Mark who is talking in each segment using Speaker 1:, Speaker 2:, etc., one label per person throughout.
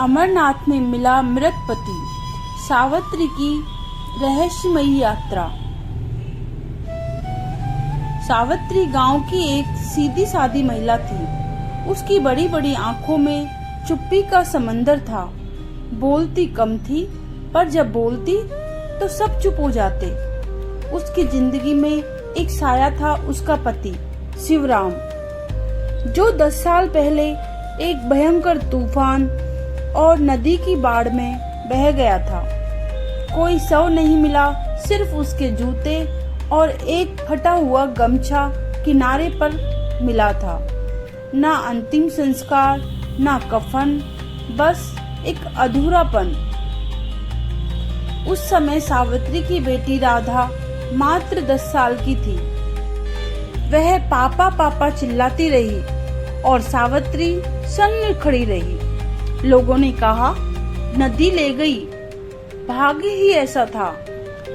Speaker 1: अमरनाथ में मिला मृत पति, सावित्री की रहस्यमयी यात्रा। सावित्री गांव की एक सीधी सादी महिला थी। उसकी बड़ी बड़ी आंखों में चुप्पी का समंदर था। बोलती कम थी, पर जब बोलती तो सब चुप हो जाते। उसकी जिंदगी में एक साया था, उसका पति शिवराम, जो 10 साल पहले एक भयंकर तूफान और नदी की बाढ़ में बह गया था। कोई शव नहीं मिला, सिर्फ उसके जूते और एक फटा हुआ गमछा किनारे पर मिला था। ना अंतिम संस्कार, ना कफन, बस एक अधूरापन। उस समय सावित्री की बेटी राधा मात्र 10 साल की थी। वह पापा पापा चिल्लाती रही और सावित्री सन्न खड़ी रही। लोगों ने कहा नदी ले गई, भाग्य ही ऐसा था।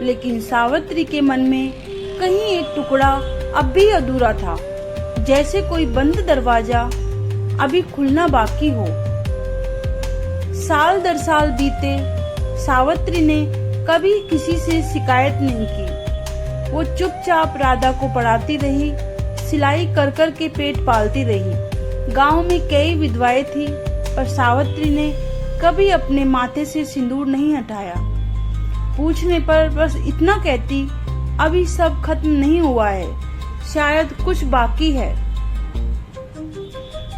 Speaker 1: लेकिन सावित्री के मन में कहीं एक टुकड़ा अब भी अधूरा था, जैसे कोई बंद दरवाजा अभी खुलना बाकी हो। साल दर साल बीते, सावित्री ने कभी किसी से शिकायत नहीं की। वो चुपचाप राधा को पढ़ाती रही, सिलाई कर कर के पेट पालती रही। गांव में कई विधवाएं थी, पर सावित्री ने कभी अपने माथे से सिंदूर नहीं हटाया। पूछने पर बस इतना कहती, अभी सब खत्म नहीं हुआ है, शायद कुछ बाकी है।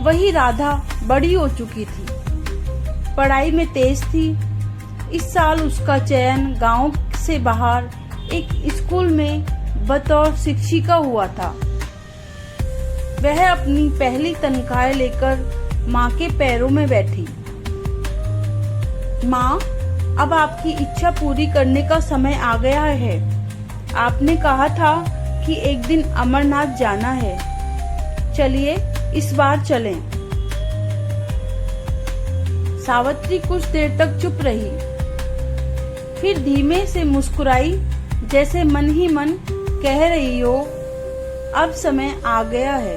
Speaker 1: वही राधा बड़ी हो चुकी थी, पढ़ाई में तेज थी। इस साल उसका चयन गांव से बाहर एक स्कूल में बतौर शिक्षिका हुआ था। वह अपनी पहली तनख्वाह लेकर माँ के पैरों में बैठी। माँ, अब आपकी इच्छा पूरी करने का समय आ गया है। आपने कहा था कि एक दिन अमरनाथ जाना है। चलिए इस बार चलें। सावित्री कुछ देर तक चुप रही, फिर धीमे से मुस्कुराई, जैसे मन ही मन कह रही हो, अब समय आ गया है।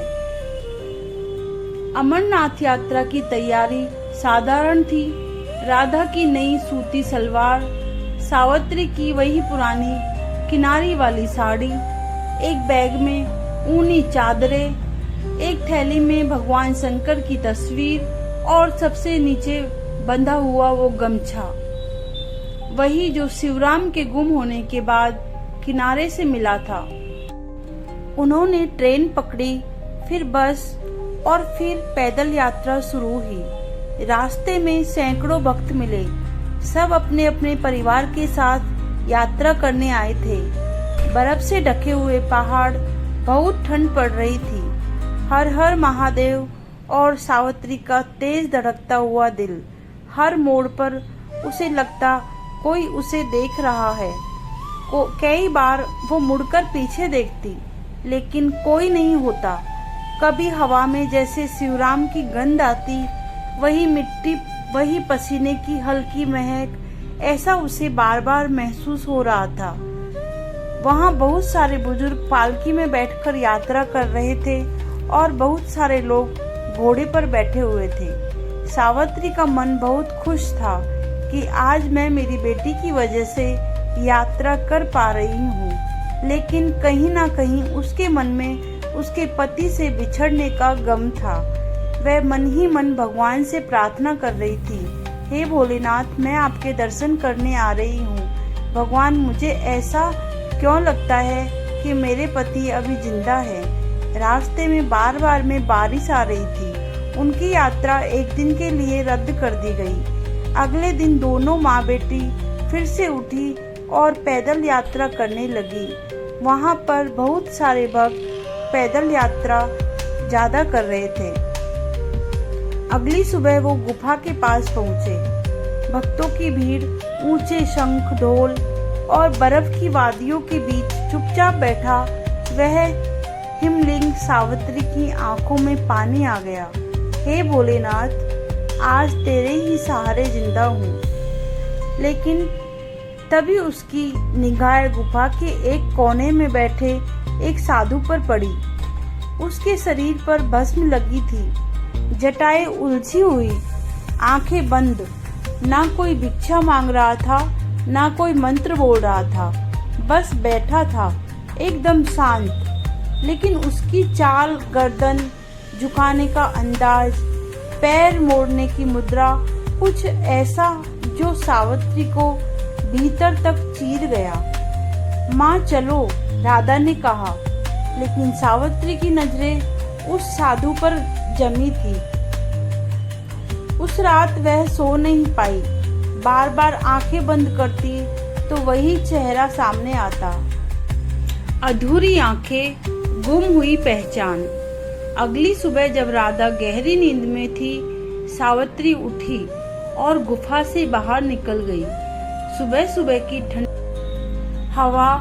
Speaker 1: अमरनाथ यात्रा की तैयारी साधारण थी। राधा की नई सूती सलवार, सावित्री की वही पुरानी किनारी वाली साड़ी, एक बैग में ऊनी चादरें, एक थैली में भगवान शंकर की तस्वीर और सबसे नीचे बंधा हुआ वो गमछा, वही जो शिवराम के गुम होने के बाद किनारे से मिला था। उन्होंने ट्रेन पकड़ी, फिर बस और फिर पैदल यात्रा शुरू हुई। रास्ते में सैकड़ों भक्त मिले, सब अपने अपने परिवार के साथ यात्रा करने आए थे। बर्फ से ढके हुए पहाड़, बहुत ठंड पड़ रही थी। हर हर महादेव और सावित्री का तेज धड़कता हुआ दिल। हर मोड़ पर उसे लगता कोई उसे देख रहा है। कई बार वो मुड़कर पीछे देखती, लेकिन कोई नहीं होता। कभी हवा में जैसे शिवराम की गंध आती, वही मिट्टी, वही पसीने की हल्की महक, ऐसा उसे बार बार महसूस हो रहा था। वहाँ बहुत सारे बुजुर्ग पालकी में बैठकर यात्रा कर रहे थे और बहुत सारे लोग घोड़े पर बैठे हुए थे। सावित्री का मन बहुत खुश था कि आज मैं मेरी बेटी की वजह से यात्रा कर पा रही हूँ, लेकिन कहीं ना कहीं उसके मन में उसके पति से बिछड़ने का गम था। वह मन ही मन भगवान से प्रार्थना कर रही थी, हे भोलेनाथ, मैं आपके दर्शन करने आ रही हूँ। भगवान, मुझे ऐसा क्यों लगता है कि मेरे पति अभी जिंदा है। रास्ते में बार बार में बारिश आ रही थी। उनकी यात्रा एक दिन के लिए रद्द कर दी गई। अगले दिन दोनों माँ बेटी फिर से उठी और पैदल यात्रा करने लगी। वहाँ पर बहुत सारे भक्त पैदल यात्रा ज्यादा कर रहे थे। अगली सुबह वो गुफा के पास पहुँचे। भक्तों की भीड़, ऊंचे शंख ढोल और बर्फ की वादियों के बीच चुपचाप बैठा वह हिमलिंग सावित्री की आंखों में पानी आ गया। हे भोलेनाथ, आज तेरे ही सहारे जिंदा हूँ। लेकिन तभी उसकी निगाह गुफा के एक कोने में बैठे एक साधु पर पड़ी। उसके शरीर पर भस्म लगी थी, जटाएं उलझी हुई, आंखें बंद, ना कोई भिक्षा मांग रहा था, ना कोई मंत्र बोल रहा था, बस बैठा था एकदम शांत। लेकिन उसकी चाल, गर्दन झुकाने का अंदाज, पैर मोड़ने की मुद्रा, कुछ ऐसा जो सावित्री को भीतर तक चीर गया। माँ चलो, राधा ने कहा, लेकिन सावित्री की नजरें उस साधु पर जमी थी। उस रात वह सो नहीं पाई। बार बार आंखें बंद करती तो वही चेहरा सामने आता। अधूरी आंखें, गुम हुई पहचान। अगली सुबह जब राधा गहरी नींद में थी, सावित्री उठी और गुफा से बाहर निकल गई। सुबह सुबह की ठंडी हवा,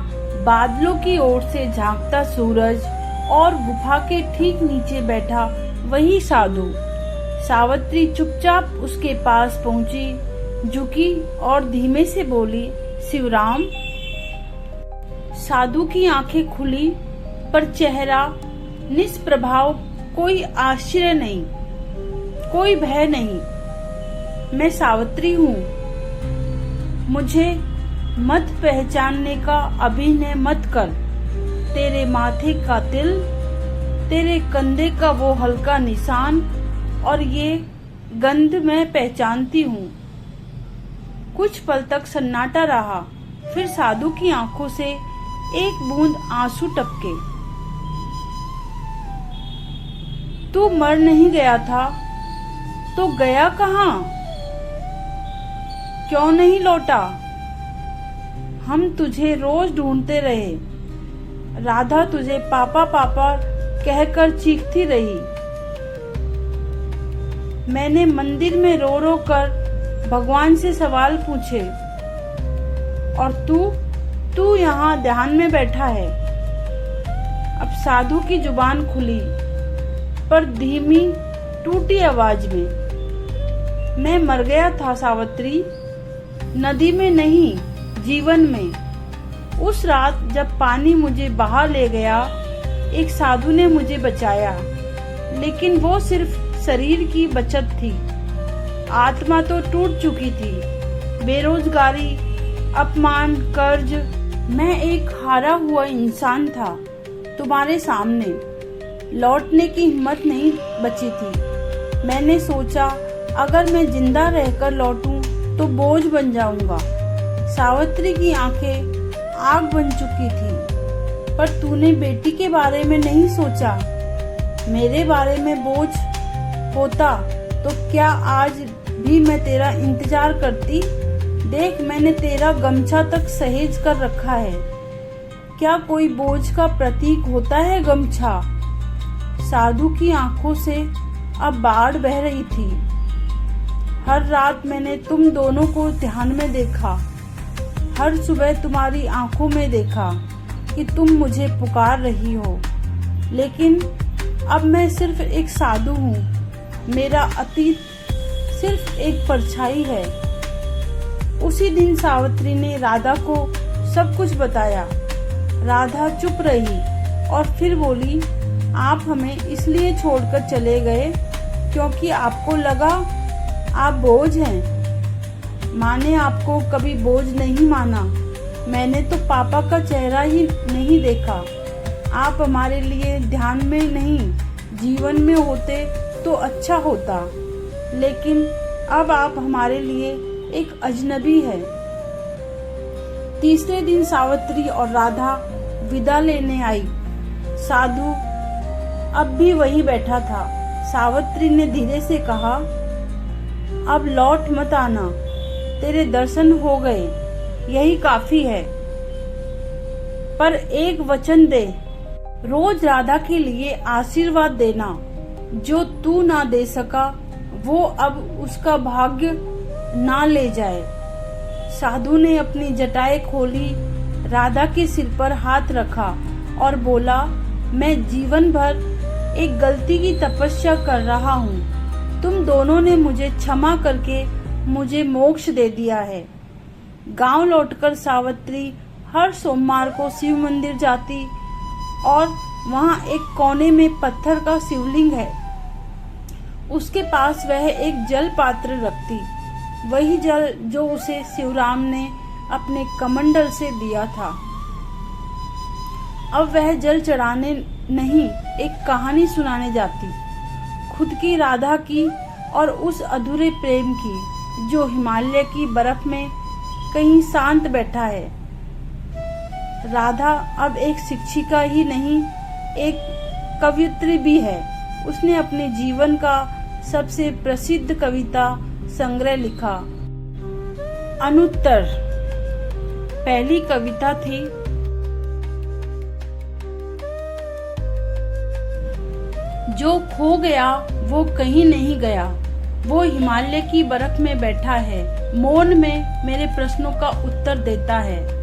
Speaker 1: बादलों की ओर से झांकता सूरज और गुफा के ठीक नीचे बैठा वही साधु। सावित्री चुपचाप उसके पास पहुंची, झुकी और धीमे से बोली, शिवराम। साधु की आंखें खुली, पर चेहरा निष्प्रभाव, कोई आश्चर्य नहीं, कोई भय नहीं। मैं सावित्री हूँ, मुझे मत पहचानने का अभिनय मत कर। तेरे माथे का तिल, तेरे कंधे का वो हल्का निशान और ये गंध मैं पहचानती हूँ। कुछ पल तक सन्नाटा रहा, फिर साधु की आंखों से एक बूंद आंसू टपके। तू मर नहीं गया था तो गया कहाँ? क्यों नहीं लौटा? हम तुझे रोज ढूंढते रहे। राधा तुझे पापा पापा कहकर चीखती रही। मैंने मंदिर में रो रो कर भगवान से सवाल पूछे, और तू यहाँ ध्यान में बैठा है। अब साधु की जुबान खुली, पर धीमी टूटी आवाज में। मैं मर गया था सावित्री, नदी में नहीं, जीवन में। उस रात जब पानी मुझे बहा ले गया, एक साधु ने मुझे बचाया, लेकिन वो सिर्फ शरीर की बचत थी। आत्मा तो टूट चुकी थी। बेरोजगारी, अपमान, कर्ज, मैं एक हारा हुआ इंसान था। तुम्हारे सामने लौटने की हिम्मत नहीं बची थी। मैंने सोचा अगर मैं जिंदा रहकर लौटूं तो बोझ बन जाऊंगा। सावित्री की आंखें आग बन चुकी थी। पर तूने बेटी के बारे में नहीं सोचा। मेरे बारे में बोझ होता तो क्या आज भी मैं तेरा इंतजार करती? देख, मैंने तेरा गमछा तक सहेज कर रखा है। क्या कोई बोझ का प्रतीक होता है गमछा? साधु की आंखों से अब बाढ़ बह रही थी। हर रात मैंने तुम दोनों को ध्यान में देखा। हर सुबह तुम्हारी आंखों में देखा कि तुम मुझे पुकार रही हो। लेकिन अब मैं सिर्फ एक साधु हूँ। मेरा अतीत सिर्फ एक परछाई है। उसी दिन सावित्री ने राधा को सब कुछ बताया। राधा चुप रही और फिर बोली, आप हमें इसलिए छोड़कर चले गए क्योंकि आपको लगा आप बोझ हैं। माँ ने आपको कभी बोझ नहीं माना। मैंने तो पापा का चेहरा ही नहीं देखा। आप हमारे लिए ध्यान में नहीं, जीवन में होते तो अच्छा होता। लेकिन अब आप हमारे लिए एक अजनबी है। तीसरे दिन सावित्री और राधा विदा लेने आई। साधु अब भी वहीं बैठा था। सावित्री ने धीरे से कहा, अब लौट मत आना, तेरे दर्शन हो गए, यही काफी है। पर एक वचन दे, रोज राधा के लिए आशीर्वाद देना। जो तू ना दे सका वो अब उसका भाग्य ना ले जाए। साधु ने अपनी जटाएं खोली, राधा के सिर पर हाथ रखा और बोला, मैं जीवन भर एक गलती की तपस्या कर रहा हूँ। तुम दोनों ने मुझे क्षमा करके मुझे मोक्ष दे दिया है। गांव लौटकर सावित्री हर सोमवार को शिव मंदिर जाती और वहाँ एक कोने में पत्थर का शिवलिंग है। उसके पास वह एक जल पात्र रखती। वही जल जो उसे शिवराम ने अपने कमंडल से दिया था। अब वह जल चढ़ाने नहीं, एक कहानी सुनाने जाती, खुद की, राधा की और उस अधूरे प्रेम की जो हिमालय की बर्फ में कहीं शांत बैठा है। राधा अब एक शिक्षिका ही नहीं, एक कवयित्री भी है। उसने अपने जीवन का सबसे प्रसिद्ध कविता संग्रह लिखा, अनुत्तर। पहली कविता थी, जो खो गया वो कहीं नहीं गया, वो हिमालय की बर्फ में बैठा है, मौन में मेरे प्रश्नों का उत्तर देता है।